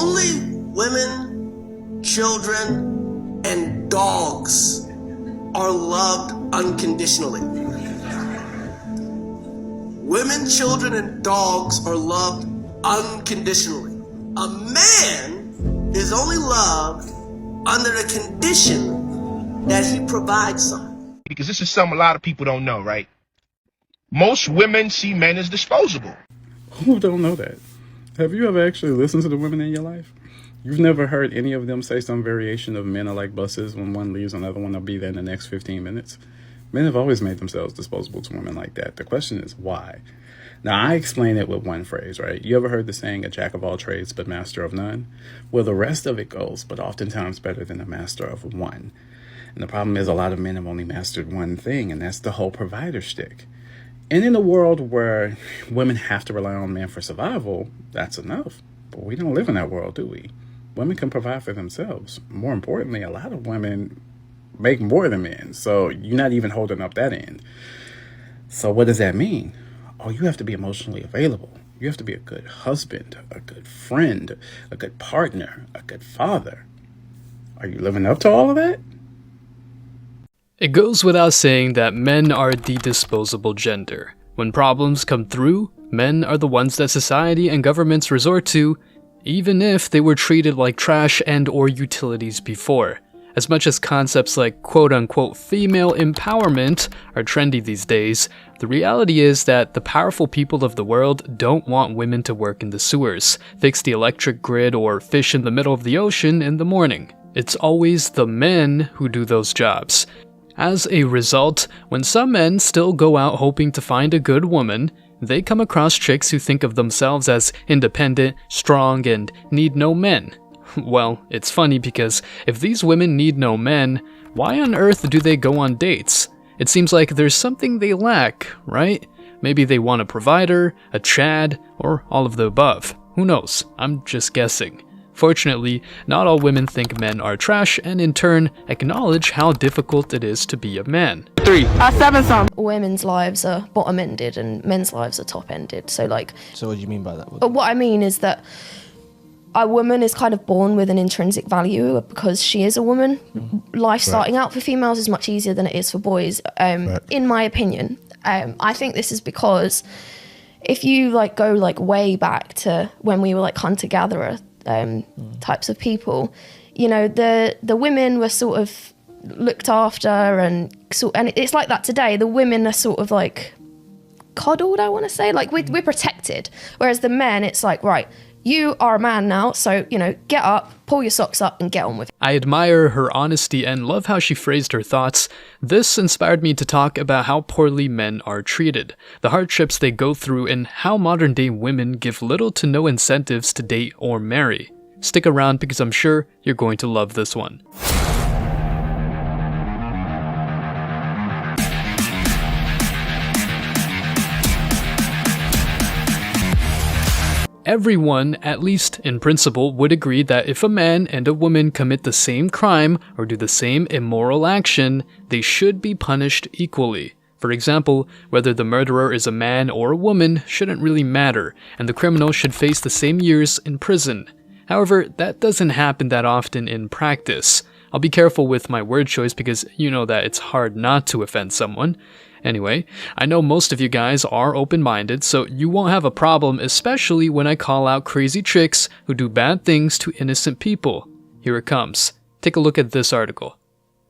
Only women, children, and dogs are loved unconditionally. Women, children, and dogs are loved unconditionally. A man is only loved under the condition that he provides something. Because this is something a lot of people don't know, right? Most women see men as disposable. Who don't know that? Have you ever actually listened to the women in your life? You've never heard any of them say some variation of men are like buses. When one leaves, another one will be there in the next 15 minutes. Men have always made themselves disposable to women like that. The question is why? Now, I explain it with one phrase, right? You ever heard the saying, a jack of all trades, but master of none? Well, the rest of it goes, but oftentimes better than a master of one. And the problem is a lot of men have only mastered one thing, and that's the whole provider shtick. And in a world where women have to rely on men for survival, that's enough. But we don't live in that world, do we? Women can provide for themselves. More importantly, a lot of women make more than men, so you're not even holding up that end. So what does that mean? Oh, you have to be emotionally available. You have to be a good husband, a good friend, a good partner, a good father. Are you living up to all of that? It goes without saying that men are the disposable gender. When problems come through, men are the ones that society and governments resort to, even if they were treated like trash and or utilities before. As much as concepts like quote-unquote female empowerment are trendy these days, the reality is that the powerful people of the world don't want women to work in the sewers, fix the electric grid, or fish in the middle of the ocean in the morning. It's always the men who do those jobs. As a result, when some men still go out hoping to find a good woman, they come across chicks who think of themselves as independent, strong, and need no men. Well, it's funny because if these women need no men, why on earth do they go on dates? It seems like there's something they lack, right? Maybe they want a provider, a Chad, or all of the above. Who knows? I'm just guessing. Fortunately, not all women think men are trash and in turn acknowledge how difficult it is to be a man. 7 some. Women's lives are bottom-ended and men's lives are top-ended. So what do you mean by that? What I mean is that a woman is kind of born with an intrinsic value because she is a woman. Life starting out for females is much easier than it is for boys, in my opinion. I think this is because if you go way back to when we were hunter-gatherer types of people, the women were sort of looked after and it's like that today. The women are sort of coddled, I want to say. We're protected, whereas the men, it's right, you are a man now, so, get up, pull your socks up, and get on with it. I admire her honesty and love how she phrased her thoughts. This inspired me to talk about how poorly men are treated, the hardships they go through, and how modern-day women give little to no incentives to date or marry. Stick around because I'm sure you're going to love this one. Everyone, at least in principle, would agree that if a man and a woman commit the same crime or do the same immoral action, they should be punished equally. For example, whether the murderer is a man or a woman shouldn't really matter, and the criminal should face the same years in prison. However, that doesn't happen that often in practice. I'll be careful with my word choice because you know that it's hard not to offend someone. Anyway, I know most of you guys are open-minded, so you won't have a problem, especially when I call out crazy chicks who do bad things to innocent people. Here it comes. Take a look at this article.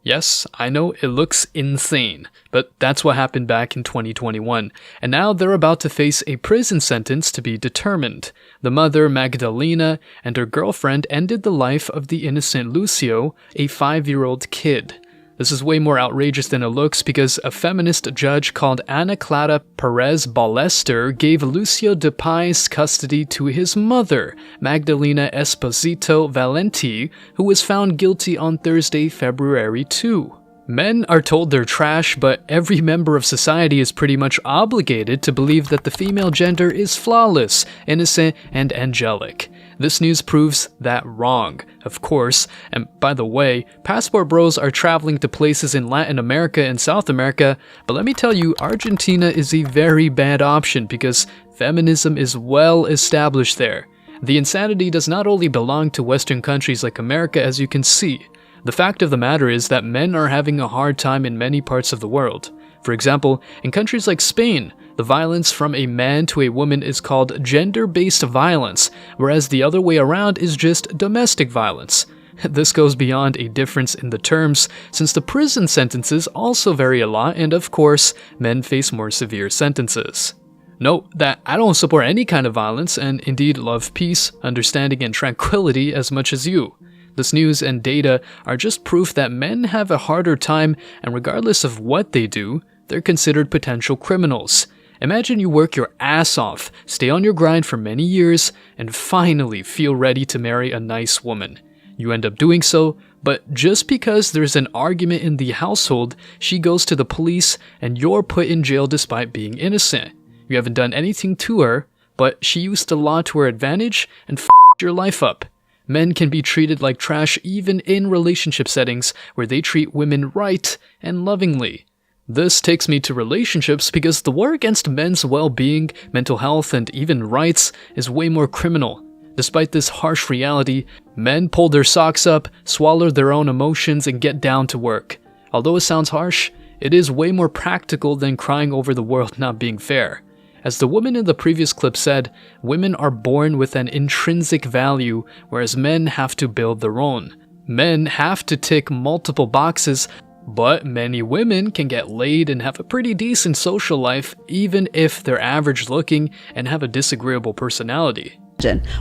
Yes, I know it looks insane, but that's what happened back in 2021, and now they're about to face a prison sentence to be determined. The mother, Magdalena, and her girlfriend ended the life of the innocent Lucio, a 5-year-old kid. This is way more outrageous than it looks because a feminist judge called Ana Clara Perez Ballester gave Lucio de Pais custody to his mother, Magdalena Esposito Valenti, who was found guilty on Thursday, February 2. Men are told they're trash, but every member of society is pretty much obligated to believe that the female gender is flawless, innocent, and angelic. This news proves that wrong, of course, and by the way, passport bros are traveling to places in Latin America and South America, but let me tell you, Argentina is a very bad option because feminism is well established there. The insanity does not only belong to Western countries like America, as you can see. The fact of the matter is that men are having a hard time in many parts of the world. For example, in countries like Spain, the violence from a man to a woman is called gender-based violence, whereas the other way around is just domestic violence. This goes beyond a difference in the terms, since the prison sentences also vary a lot, and of course, men face more severe sentences. Note that I don't support any kind of violence, and indeed love peace, understanding, and tranquility as much as you. This news and data are just proof that men have a harder time, and regardless of what they do, they're considered potential criminals. Imagine you work your ass off, stay on your grind for many years, and finally feel ready to marry a nice woman. You end up doing so, but just because there's an argument in the household, she goes to the police and you're put in jail despite being innocent. You haven't done anything to her, but she used the law to her advantage and f***ed your life up. Men can be treated like trash even in relationship settings where they treat women right and lovingly. This takes me to relationships because the war against men's well-being, mental health, and even rights is way more criminal. Despite this harsh reality, men pull their socks up, swallow their own emotions, and get down to work. Although it sounds harsh, it is way more practical than crying over the world not being fair. As the woman in the previous clip said, women are born with an intrinsic value, whereas men have to build their own. Men have to tick multiple boxes, but many women can get laid and have a pretty decent social life even if they're average looking and have a disagreeable personality.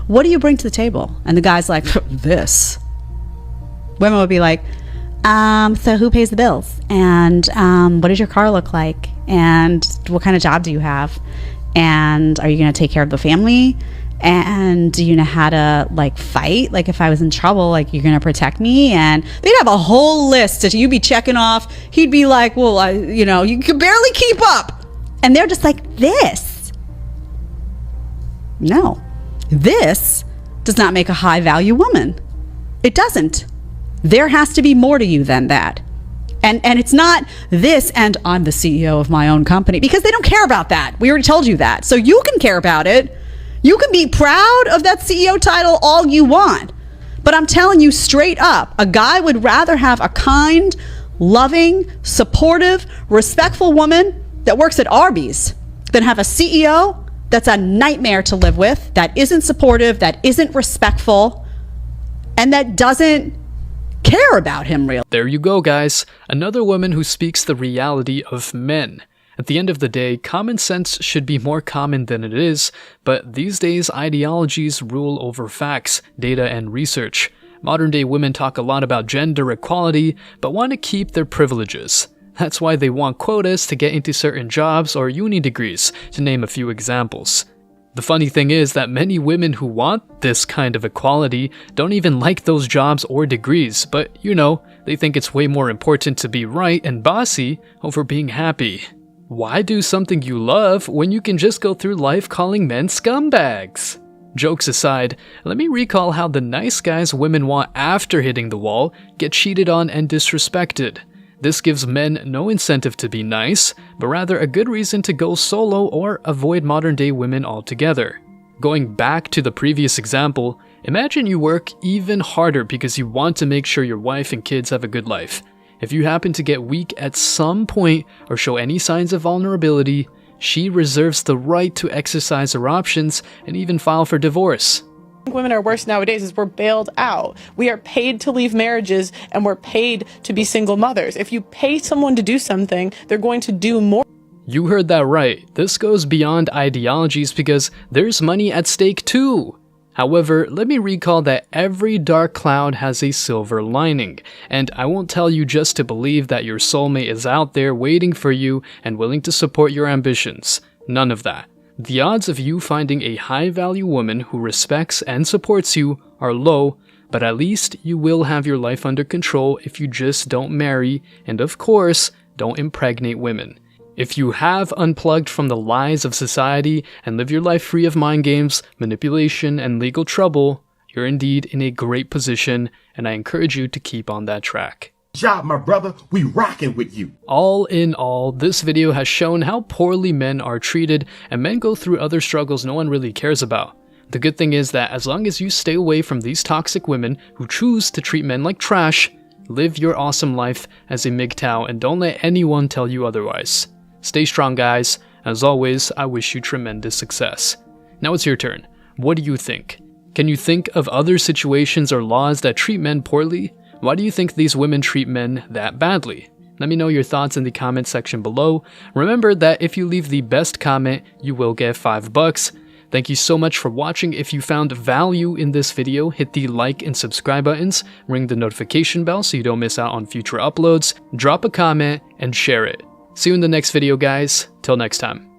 What do you bring to the table? And the guy's like, this. Women would be like, so who pays the bills? And what does your car look like? And what kind of job do you have? And are you going to take care of the family? And do you know how to like fight? Like if I was in trouble, like you're going to protect me? And they'd have a whole list that you'd be checking off. He'd be like, well, you could barely keep up. And they're just like, this. No, this does not make a high value woman. It doesn't. There has to be more to you than that. And it's not this and I'm the CEO of my own company, because they don't care about that. We already told you that. So you can care about it. You can be proud of that CEO title all you want. But I'm telling you straight up, a guy would rather have a kind, loving, supportive, respectful woman that works at Arby's than have a CEO that's a nightmare to live with, that isn't supportive, that isn't respectful, and that doesn't care about him really. There you go, guys. Another woman who speaks the reality of men. At the end of the day, common sense should be more common than it is, but these days ideologies rule over facts, data, and research. Modern day women talk a lot about gender equality, but want to keep their privileges. That's why they want quotas to get into certain jobs or uni degrees, to name a few examples. The funny thing is that many women who want this kind of equality don't even like those jobs or degrees, but they think it's way more important to be right and bossy over being happy. Why do something you love when you can just go through life calling men scumbags? Jokes aside, let me recall how the nice guys women want after hitting the wall get cheated on and disrespected. This gives men no incentive to be nice, but rather a good reason to go solo or avoid modern-day women altogether. Going back to the previous example, imagine you work even harder because you want to make sure your wife and kids have a good life. If you happen to get weak at some point or show any signs of vulnerability, she reserves the right to exercise her options and even file for divorce. Women are worse nowadays is we're bailed out. We are paid to leave marriages and we're paid to be single mothers. If you pay someone to do something, they're going to do more. You heard that right. This goes beyond ideologies because there's money at stake too. However, let me recall that every dark cloud has a silver lining, and I won't tell you just to believe that your soulmate is out there waiting for you and willing to support your ambitions. None of that. The odds of you finding a high-value woman who respects and supports you are low, but at least you will have your life under control if you just don't marry, and of course, don't impregnate women. If you have unplugged from the lies of society and live your life free of mind games, manipulation, and legal trouble, you're indeed in a great position, and I encourage you to keep on that track. Job, my brother, we rocking with you. All in all, this video has shown how poorly men are treated, and men go through other struggles no one really cares about. The good thing is that as long as you stay away from these toxic women who choose to treat men like trash, live your awesome life as a mgtow and don't let anyone tell you otherwise. Stay strong, guys. As always, I wish you tremendous success. Now it's your turn. What do you think? Can you think of other situations or laws that treat men poorly? Why do you think these women treat men that badly? Let me know your thoughts in the comment section below. Remember that if you leave the best comment, you will get $5. Thank you so much for watching. If you found value in this video, hit the like and subscribe buttons, ring the notification bell so you don't miss out on future uploads, drop a comment, and share it. See you in the next video, guys. Till next time.